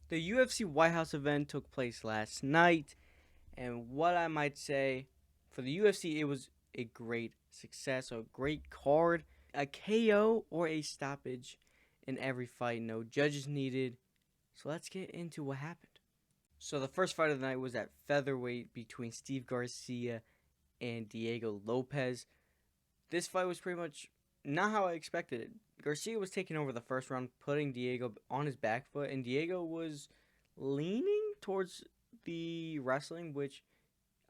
The UFC White House event took place last night, and what I might say for the UFC, it was a great success, a great card, a KO or a stoppage in every fight, no judges needed. So let's get into what happened. So the first fight of the night was at featherweight between Steve Garcia and Diego Lopez. This fight was pretty much not how I expected it. Garcia was taking over the first round, putting Diego on his back foot, and Diego was leaning towards the wrestling, which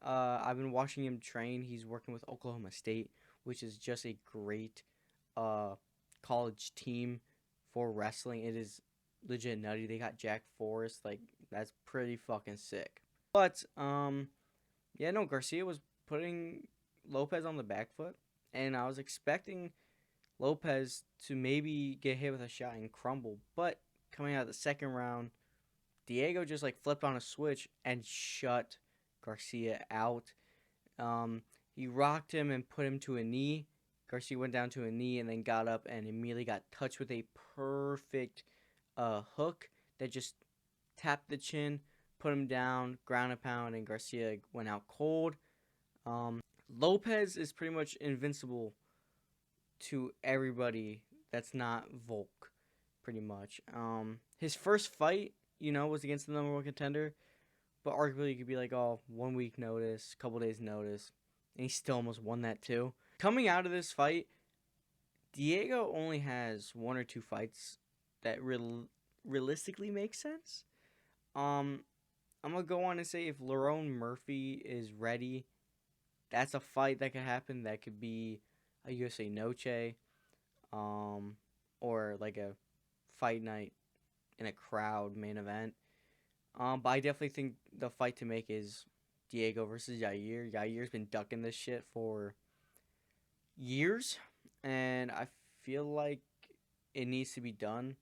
I've been watching him train. He's working with Oklahoma State, which is just a great uh, college team for wrestling. It is legit nutty. They got Jack Forrest, like that's pretty fucking sick. But yeah, no, Garcia was putting Lopez on the back foot, and I was expecting Lopez to maybe get hit with a shot and crumble, but coming out of the second round, Diego just like flipped on a switch and shut Garcia out. Um, he rocked him and put him to a knee. Garcia went down to a knee and then got up and immediately got touched with a perfect hook that just tapped the chin, put him down, ground and pound, and Garcia went out cold. Lopez is pretty much invincible to everybody that's not Volk, pretty much. His first fight, was against the number one contender, but arguably you could be like, oh, 1 week notice, couple days notice, and he still almost won that too. Coming out of this fight, Diego only has one or two fights that realistically make sense. Um, I'm gonna go on and say if Lerone Murphy is ready, that's a fight that could happen. That could be a USA Noche, um, or like a fight night in a crowd main event. But I definitely think the fight to make is Diego versus Yair. Yair's been ducking this shit for years, and I feel like it needs to be done.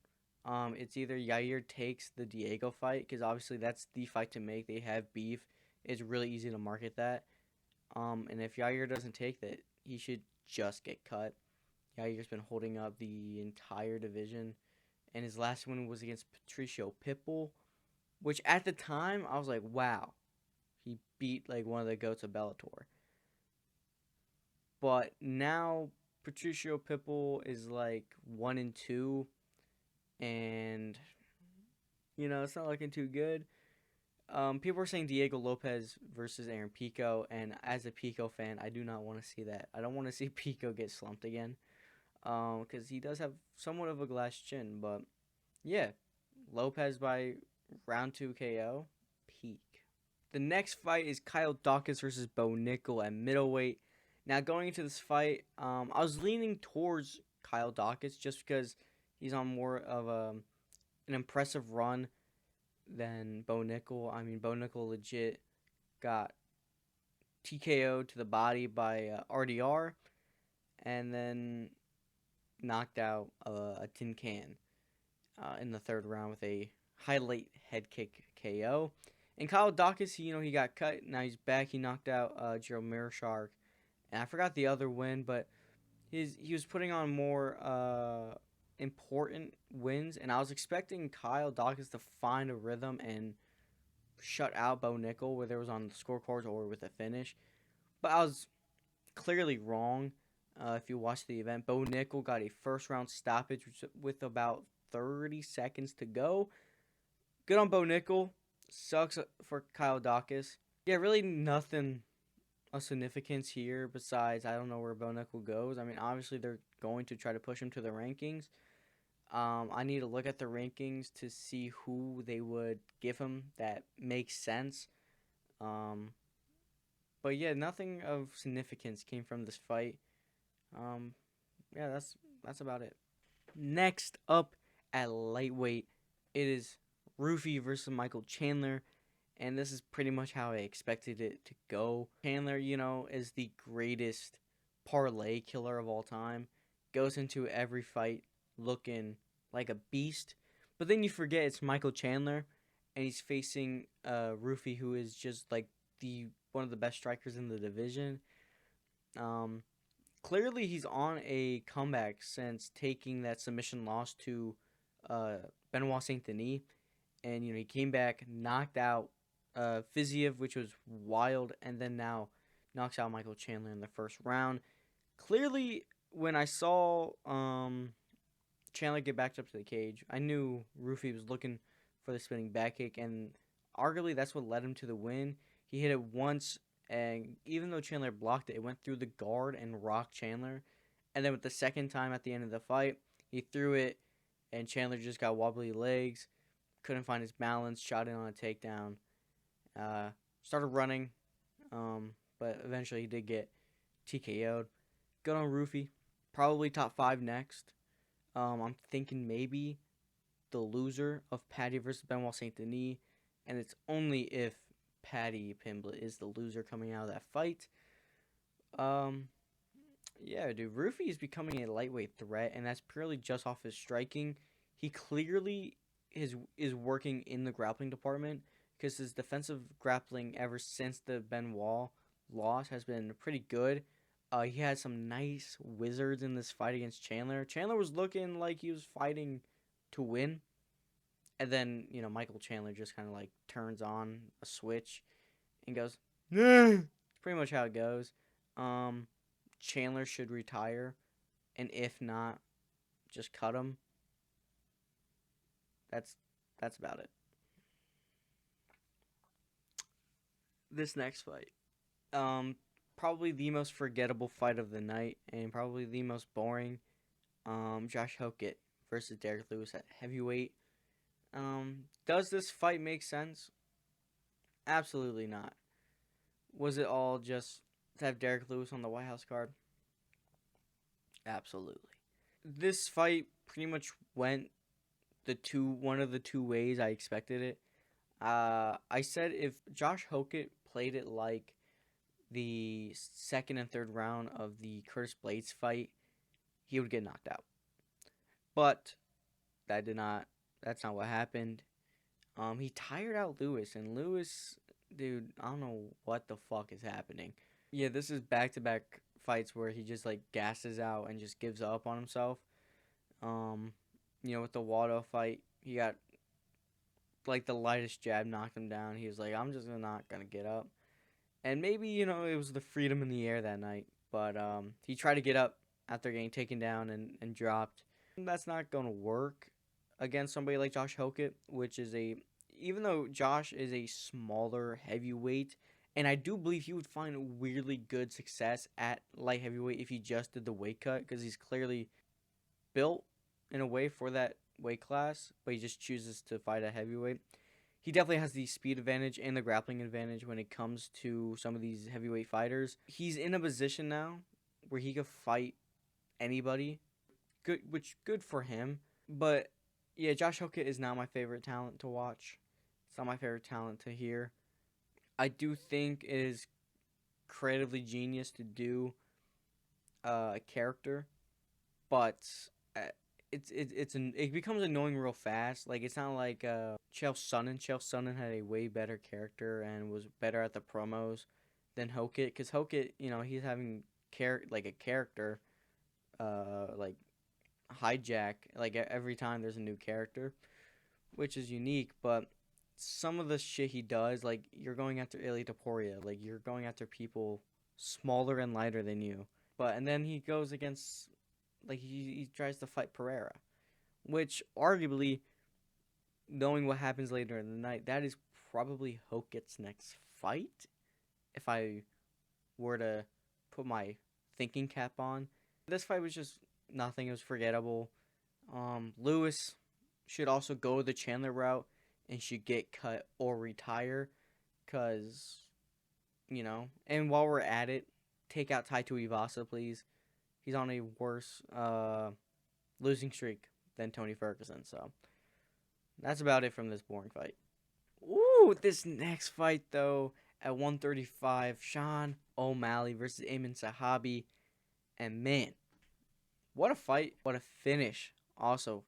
It's either Yair takes the Diego fight because obviously that's the fight to make. They have beef. It's really easy to market that. And if Yair doesn't take that, he should just get cut. Yair's been holding up the entire division, and his last win was against Patricio Pitbull, which at the time I was like, wow, he beat like one of the goats of Bellator. But now Patricio Pitbull is like 1-2, and it's not looking too good. People are saying Diego Lopez versus Aaron Pico, and as a Pico fan, I do not want to see that. I don't want to see Pico get slumped again, because he does have somewhat of a glass chin. But yeah, Lopez by round 2 KO, peak. The next fight is Kyle Dawkins versus Bo Nickel at middleweight. Now going into this fight, I was leaning towards Kyle Dawkins just because he's on more of an impressive run than Bo Nickel. I mean, Bo Nickel legit got TKO'd to the body by RDR and then knocked out a tin can in the third round with a highlight head kick KO. And Kyle Dawkins, he got cut. Now he's back. He knocked out Gerald Mirashark. And I forgot the other win, but he was putting on more important wins. And I was expecting Kyle Dawkins to find a rhythm and shut out Bo Nickel, whether it was on the scorecards or with a finish. But I was clearly wrong. If you watch the event, Bo Nickel got a first round stoppage with about 30 seconds to go. Good on Bo Nickel. Sucks for Kyle Dawkins. Yeah, really nothing of significance here besides I don't know where Bo Nickel goes. I mean, obviously they're going to try to push him to the rankings. I need to look at the rankings to see who they would give him that makes sense. Um, but yeah, nothing of significance came from this fight. Um, yeah, that's about it. Next up at lightweight, it is Rufy versus Michael Chandler, and this is pretty much how I expected it to go. Chandler, is the greatest parlay killer of all time. Goes into every fight looking like a beast, but then you forget it's Michael Chandler, and he's facing Rufy, who is just like the one of the best strikers in the division. Um, Clearly he's on a comeback since taking that submission loss to uh, Benoit Saint Denis. and he came back, knocked out Fiziev, which was wild, and then now knocks out Michael Chandler in the first round. Clearly, when I saw Chandler get backed up to the cage, I knew Rufy was looking for the spinning back kick, and arguably that's what led him to the win. He hit it once, and even though Chandler blocked it, it went through the guard and rocked Chandler. And then with the second time at the end of the fight, he threw it, and Chandler just got wobbly legs, couldn't find his balance, shot in on a takedown, started running, but eventually he did get TKO'd. Good on Rufy. Probably top 5 next. I'm thinking maybe the loser of Patty versus Benoit Saint Denis, and it's only if Patty Pimblett is the loser coming out of that fight. Yeah, dude, Rufy is becoming a lightweight threat, and that's purely just off his striking. He clearly is working in the grappling department because his defensive grappling ever since the Benoit loss has been pretty good. He had some nice wizards in this fight against Chandler. Chandler was looking like he was fighting to win. And then, Michael Chandler just kind of like turns on a switch and goes, nah. It's pretty much how it goes. Chandler should retire. And if not, just cut him. That's about it. This next fight. Probably the most forgettable fight of the night and probably the most boring. Josh Hokett versus Derek Lewis at heavyweight. Does this fight make sense? Absolutely not. Was it all just to have Derek Lewis on the White House card? Absolutely. This fight pretty much went one of the two ways I expected it. I said if Josh Hokett played it like the second and third round of the Curtis Blades fight, he would get knocked out. But that's not what happened. He tired out Lewis, and Lewis, dude, I don't know what the fuck is happening. Yeah, this is back-to-back fights where he just like gasses out and just gives up on himself. With the Waldo fight, he got like the lightest jab knocked him down. He was like, I'm just not gonna get up. And maybe, it was the freedom in the air that night. But he tried to get up after getting taken down and dropped. That's not going to work against somebody like Josh Hokett, which is even though Josh is a smaller heavyweight, and I do believe he would find weirdly good success at light heavyweight if he just did the weight cut, because he's clearly built in a way for that weight class, but he just chooses to fight at heavyweight. He definitely has the speed advantage and the grappling advantage when it comes to some of these heavyweight fighters. He's in a position now where he could fight anybody, good for him. But yeah, Josh Hokett is not my favorite talent to watch. It's not my favorite talent to hear. I do think it is creatively genius to do a character, but it becomes annoying real fast. Like, it's not like Chael Sonnen. Chael Sonnen had a way better character and was better at the promos than Hokett, because Hokett, he's having a character like hijack like every time there's a new character, which is unique. But some of the shit he does, like, you're going after Ilia Topuria, like, you're going after people smaller and lighter than you. And then he goes against, like, he tries to fight Pereira, which arguably, knowing what happens later in the night, that is probably Hokett's next fight, if I were to put my thinking cap on. This fight was just nothing. It was forgettable. Lewis should also go the Chandler route and should get cut or retire, because, and while we're at it, take out Tai Tuivasa, please. He's on a worse losing streak than Tony Ferguson. So that's about it from this boring fight. Ooh, this next fight, though, at 135, Sean O'Malley versus Amin Sahabi. And man, what a fight. What a finish. Also,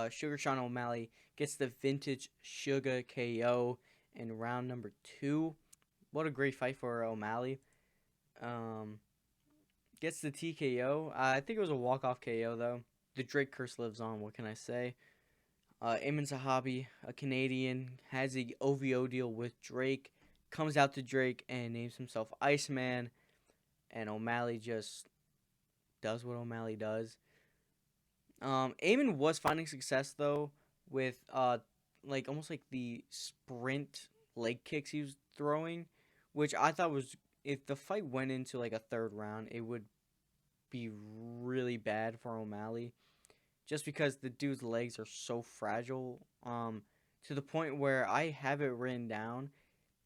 Sugar Sean O'Malley gets the vintage Sugar KO in round number 2. What a great fight for O'Malley. Gets the TKO. I think it was a walk-off KO, though. The Drake curse lives on. What can I say? Amin Zahabi, a Canadian, has a OVO deal with Drake, comes out to Drake and names himself Iceman, and O'Malley just does what O'Malley does. Amin was finding success though with like almost like the sprint leg kicks he was throwing, which I thought was, if the fight went into like a third round, it would be really bad for O'Malley, just because the dude's legs are so fragile. To the point where I have it written down.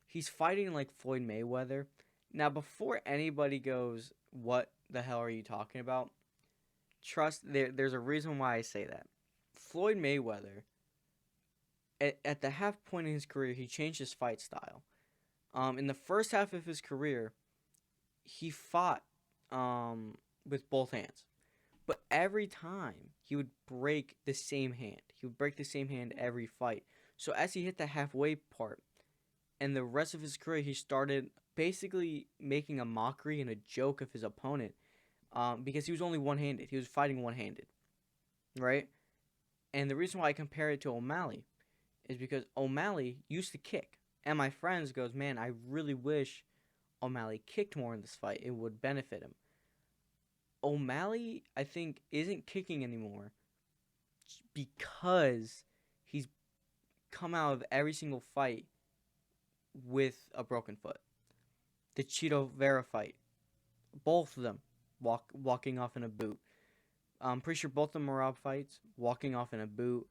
He's fighting like Floyd Mayweather. Now, before anybody goes, "What the hell are you talking about?" Trust there's a reason why I say that. Floyd Mayweather, at the half point in his career, he changed his fight style. In the first half of his career, he fought with both hands. But every time he would break the same hand. He would break the same hand every fight. So as he hit the halfway part and the rest of his career, he started basically making a mockery and a joke of his opponent, because he was only one-handed. He was fighting one-handed, right? And the reason why I compare it to O'Malley is because O'Malley used to kick. And my friends goes, man, I really wish O'Malley kicked more in this fight. It would benefit him. O'Malley, I think, isn't kicking anymore because he's come out of every single fight with a broken foot. The Cheeto Vera fight, both of them walking off in a boot. I'm pretty sure both of them Marab fights, walking off in a boot.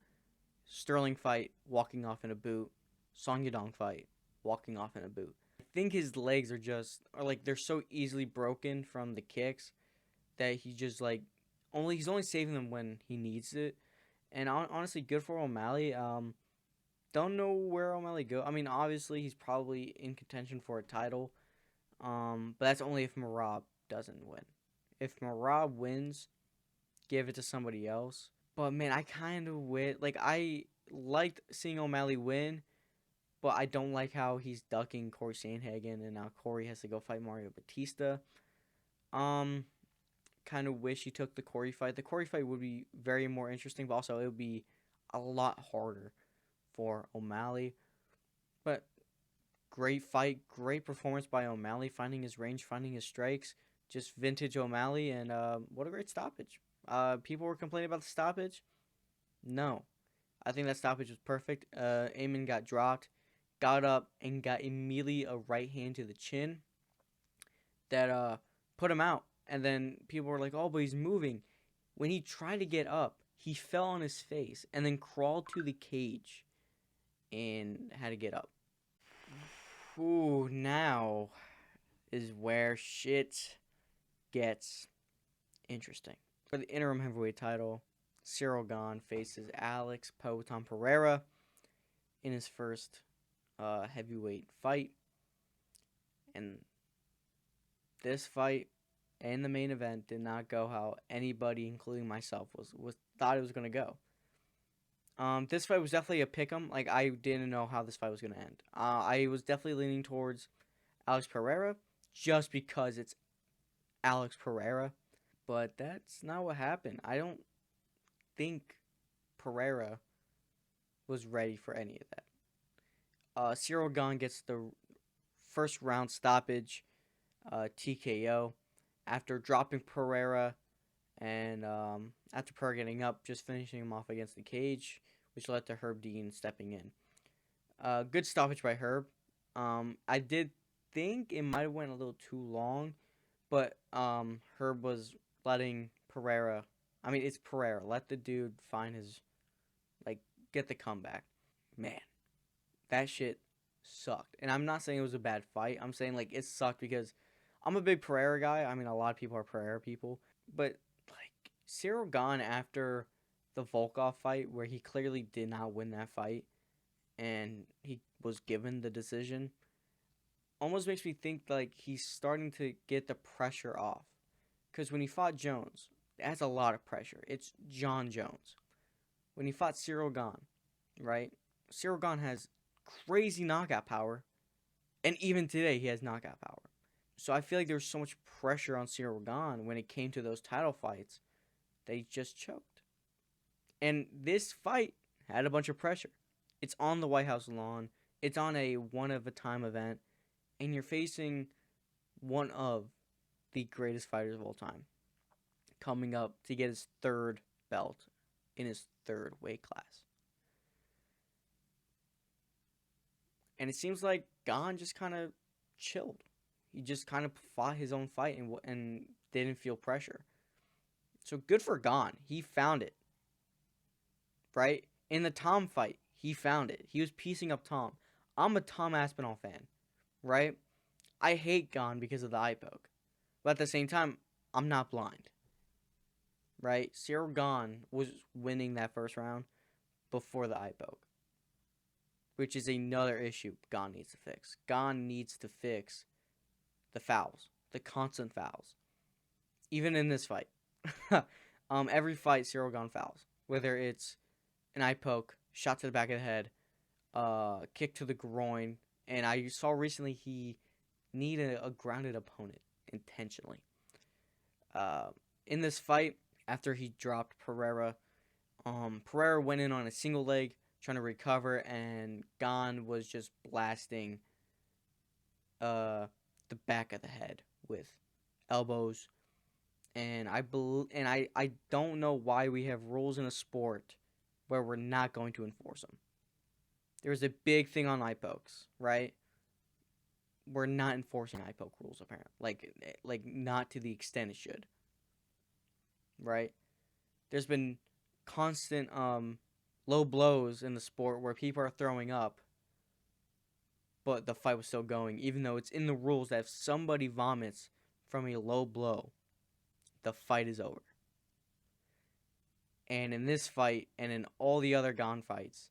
Sterling fight, walking off in a boot. Song Yadong fight, walking off in a boot. I think his legs are like they're so easily broken from the kicks that he just like he's only saving them when he needs it. And honestly, good for O'Malley. Don't know where O'Malley go. I mean, obviously he's probably in contention for a title. But that's only if Marab doesn't win. If Marab wins, give it to somebody else. But man, I kind of I liked seeing O'Malley win, but I don't like how he's ducking Corey Sandhagen, and now Corey has to go fight Mario Batista. Kind of wish he took the Corey fight. The Corey fight would be very more interesting, but also it would be a lot harder for O'Malley. But great fight, great performance by O'Malley, finding his range, finding his strikes. Just vintage O'Malley, and what a great stoppage. People were complaining about the stoppage. No, I think that stoppage was perfect. Amin got dropped, got up, and got immediately a right hand to the chin that put him out. And then people were like, oh, but he's moving. When he tried to get up, he fell on his face and then crawled to the cage and had to get up. Ooh, now is where shit gets interesting. For the interim heavyweight title, Cyril Gane faces Alex Poatan Pereira in his first heavyweight fight. And this fight and the main event did not go how anybody, including myself, was thought it was going to go. This fight was definitely a pick'em. Like, I didn't know how this fight was going to end. I was definitely leaning towards Alex Pereira just because it's Alex Pereira. But that's not what happened. I don't think Pereira was ready for any of that. Cyril Gane gets the first round stoppage, TKO, after dropping Pereira and after Pereira getting up, just finishing him off against the cage, which led to Herb Dean stepping in. Good stoppage by Herb. I did think it might have went a little too long, but Herb was letting Pereira. I mean, it's Pereira. Let the dude find his, get the comeback. Man, that shit sucked. And I'm not saying it was a bad fight. I'm saying, it sucked because I'm a big Pereira guy. I mean, a lot of people are Pereira people. But, Cyril Gane after the Volkov fight, where he clearly did not win that fight, and he was given the decision, almost makes me think, he's starting to get the pressure off. Because when he fought Jones, that's a lot of pressure. It's John Jones. When he fought Cyril Gane, right? Cyril Gane has crazy knockout power. And even today, he has knockout power. So I feel like there was so much pressure on Cyril Gane when it came to those title fights that he just choked. And this fight had a bunch of pressure. It's on the White House lawn. It's on a one-of-a-time event. And you're facing one of the greatest fighters of all time coming up to get his third belt in his third weight class. And it seems like Gane just kind of chilled. He just kind of fought his own fight and didn't feel pressure. So good for Gane. He found it. Right? In the Tom fight, he found it. He was piecing up Tom. I'm a Tom Aspinall fan. Right? I hate Gane because of the eye poke. But at the same time, I'm not blind. Right? Cyril Gane was winning that first round before the eye poke. Which is another issue Gane needs to fix. Gane needs to fix the fouls. The constant fouls. Even in this fight. Every fight, Cyril Gane fouls. Whether it's an eye poke, shot to the back of the head, kick to the groin. And I saw recently he needed a grounded opponent intentionally. In this fight, after he dropped Pereira, Pereira went in on a single leg, trying to recover, and Gane was just blasting the back of the head with elbows. And I don't know why we have rules in a sport where we're not going to enforce them. There's a big thing on eye pokes, right? We're not enforcing eye poke rules apparently. Like not to the extent it should. Right? There's been constant low blows in the sport where people are throwing up, but the fight was still going, even though it's in the rules that if somebody vomits from a low blow, the fight is over. And in this fight, and in all the other Gane fights,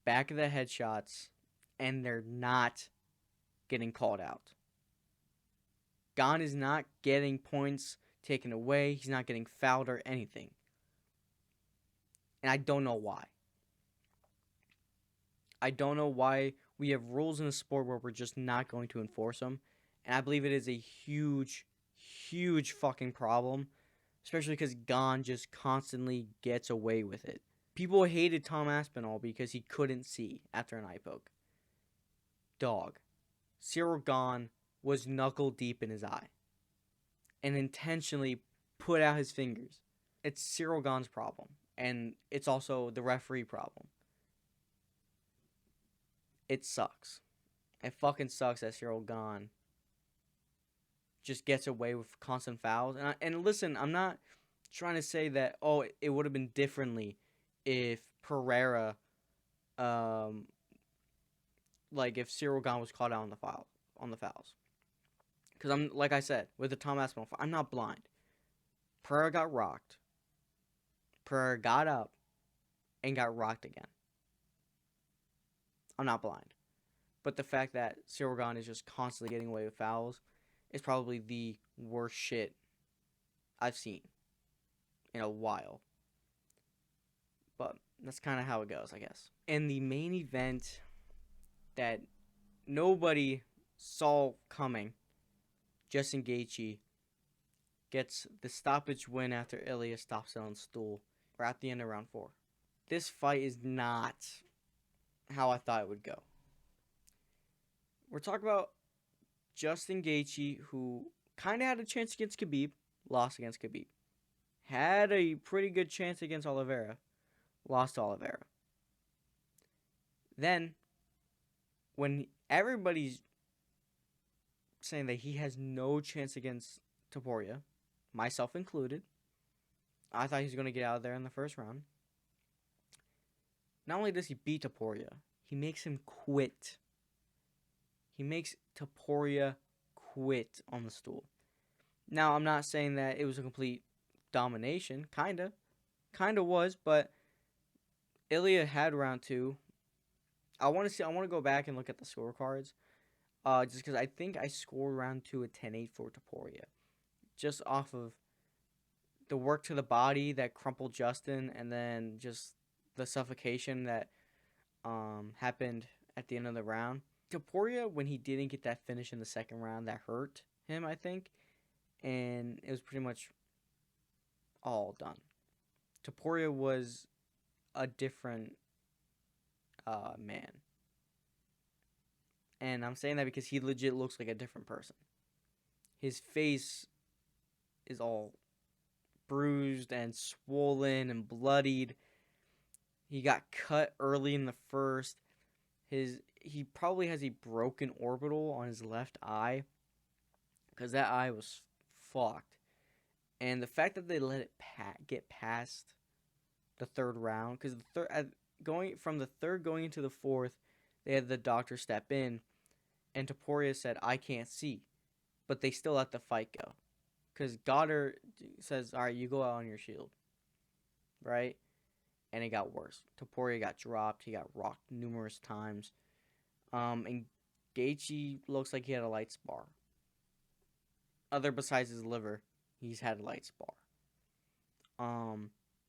back of the head shots, and they're not getting called out. Gane is not getting points taken away. He's not getting fouled or anything. And I don't know why. I don't know why we have rules in the sport where we're just not going to enforce them. And I believe it is a huge, huge fucking problem. Especially because Gane just constantly gets away with it. People hated Tom Aspinall because he couldn't see after an eye poke. Dog. Cyril Gane was knuckle deep in his eye. And intentionally put out his fingers. It's Cyril Gane's problem. And it's also the referee problem. It sucks. It fucking sucks that Cyril Gane just gets away with constant fouls. And listen, I'm not trying to say that, it would have been differently if Pereira, if Cyril Gane was caught out on the fouls. Because like I said, with the Tom Aspinall, I'm not blind. Pereira got rocked. Pereira got up and got rocked again. I'm not blind. But the fact that Cyril Gane is just constantly getting away with fouls is probably the worst shit I've seen in a while. But that's kind of how it goes, I guess. And the main event that nobody saw coming, Justin Gaethje gets the stoppage win after Ilya stops it on stool. We're at the end of round 4. This fight is not how I thought it would go. We're talking about Justin Gaethje, who kind of had a chance against Khabib, lost against Khabib. Had a pretty good chance against Oliveira, lost to Oliveira. Then, when everybody's saying that he has no chance against Topuria, myself included, I thought he was going to get out of there in the first round. Not only does he beat Topuria, he makes him quit. He makes Topuria quit on the stool. Now, I'm not saying that it was a complete domination. Kinda was, but Ilya had round 2. I want to go back and look at the scorecards. Just because I think I scored round 2 at 10-8 for Topuria. Just off of the work to the body that crumpled Justin, and then just the suffocation that happened at the end of the round. Topuria, when he didn't get that finish in the second round, that hurt him, I think. And it was pretty much all done. Topuria was a different man. And I'm saying that because he legit looks like a different person. His face is all bruised and swollen and bloodied. He got cut early in the first. He probably has a broken orbital on his left eye because that eye was fucked. And the fact that they let it get past the third round, because going from the third going into the fourth, they had the doctor step in, and Taporia said, "I can't see," but they still let the fight go, because Goddard says, "All right, you go out on your shield," right? And it got worse. Taporia got dropped. He got rocked numerous times. And Gaethje looks like he had a light spar. Other besides his liver, he's had a light spar.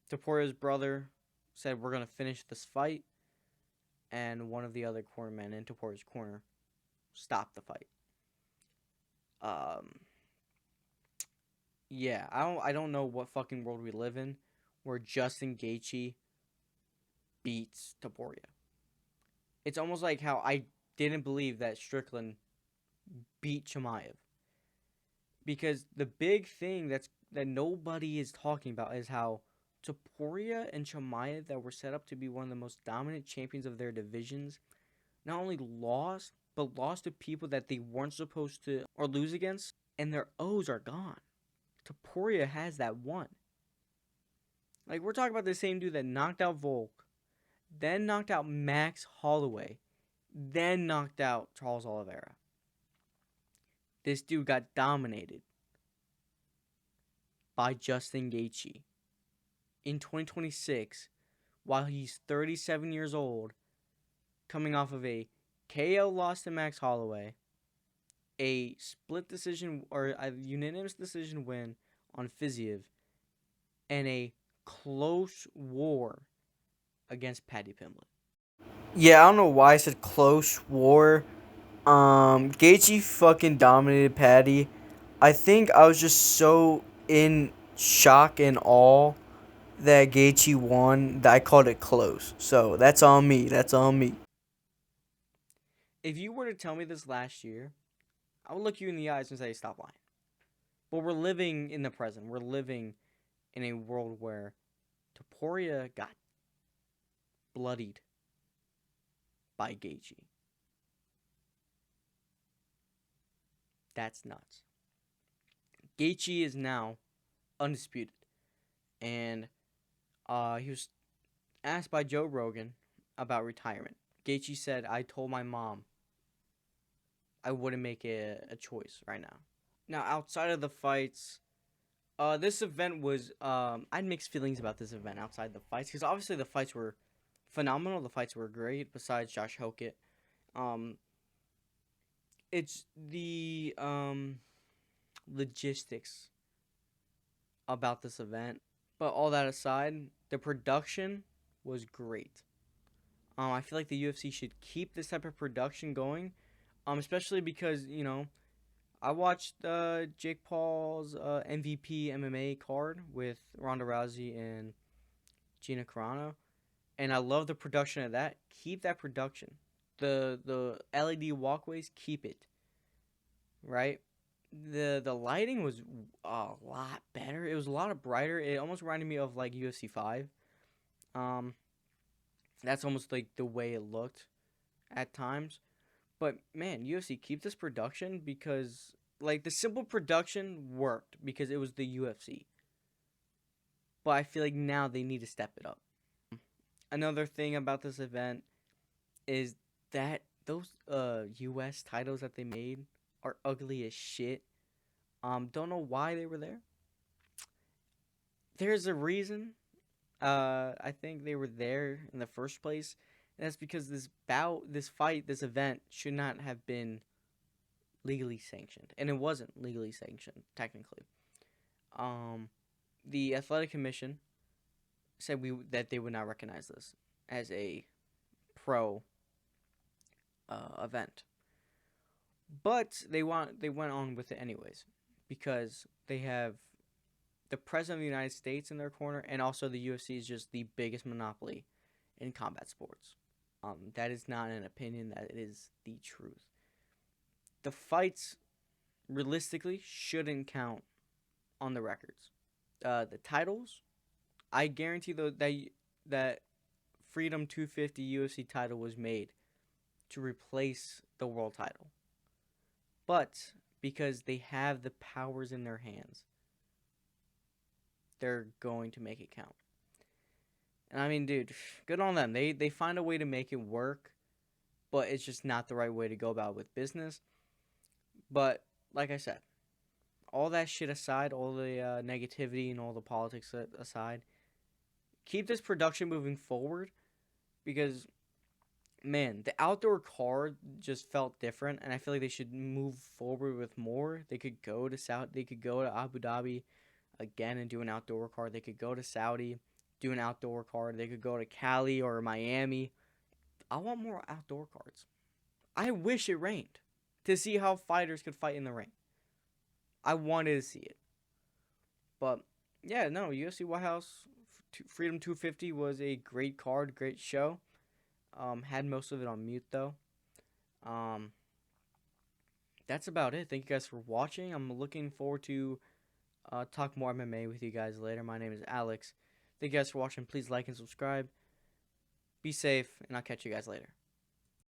Taporia's brother said, "We're gonna finish this fight," and one of the other cornermen in Taporia's corner stopped the fight. Yeah, I don't know what fucking world we live in where Justin Gaethje beats Taporia. It's almost like how I didn't believe that Strickland beat Chimaev. Because the big thing that nobody is talking about is how Topuria and Chimaev, that were set up to be one of the most dominant champions of their divisions, not only lost, but lost to people that they weren't supposed to or lose against, and their O's are gone. Topuria has that one. Like, we're talking about the same dude that knocked out Volk, then knocked out Max Holloway, then knocked out Charles Oliveira. This dude got dominated by Justin Gaethje in 2026 while he's 37 years old, coming off of a KO loss to Max Holloway, a split decision or a unanimous decision win on Fiziev, and a close war against Paddy Pimblett. Yeah, I don't know why I said close war. Gaethje fucking dominated Paddy. I think I was just so in shock and awe that Gaethje won that I called it close. So that's on me. That's on me. If you were to tell me this last year, I would look you in the eyes and say, "Stop lying." But we're living in the present. We're living in a world where Topuria got bloodied by Gaethje. That's nuts. Gaethje is now undisputed, and he was asked by Joe Rogan about retirement. Gaethje said, "I told my mom I wouldn't make a choice right now." Now, outside of the fights, this event was I had mixed feelings about this event outside the fights, because obviously the fights were phenomenal. The fights were great. Besides Josh Hokett, it's the logistics about this event. But all that aside, the production was great. I feel like the UFC should keep this type of production going, especially because, I watched Jake Paul's MVP MMA card with Ronda Rousey and Gina Carano, and I love the production of that. Keep that production. The LED walkways, keep it. Right? The lighting was a lot better. It was a lot brighter. It almost reminded me of like UFC 5. That's almost like the way it looked at times. But man, UFC, keep this production, because like the simple production worked because it was the UFC. But I feel like now they need to step it up. Another thing about this event is that those US titles that they made are ugly as shit. Don't know why they were there. There's a reason. I think they were there in the first place. And that's because this event should not have been legally sanctioned, and it wasn't legally sanctioned technically. The athletic commission said that they would not recognize this as a pro event, but they went on with it anyways, because they have the president of the United States in their corner, and also the UFC is just the biggest monopoly in combat sports. That is not an opinion, that is the truth. The fights realistically shouldn't count on the records. The titles, I guarantee that Freedom 250 UFC title was made to replace the world title. But because they have the powers in their hands, they're going to make it count. And I mean, dude, good on them. They find a way to make it work, but it's just not the right way to go about with business. But like I said, all that shit aside, all the negativity and all the politics aside, keep this production moving forward because, man, the outdoor card just felt different, and I feel like they should move forward with more. They could go to They could go to Abu Dhabi again and do an outdoor card. They could go to Saudi, do an outdoor card. They could go to Cali or Miami. I want more outdoor cards. I wish it rained to see how fighters could fight in the rain. I wanted to see it. But yeah, no, UFC White House Freedom 250 was a great card, great show. Had most of it on mute though. Um, that's about it. Thank you guys for watching. I'm looking forward to talk more MMA with you guys later. My name is Alex. Thank you guys for watching. Please like and subscribe. Be safe, and I'll catch you guys later.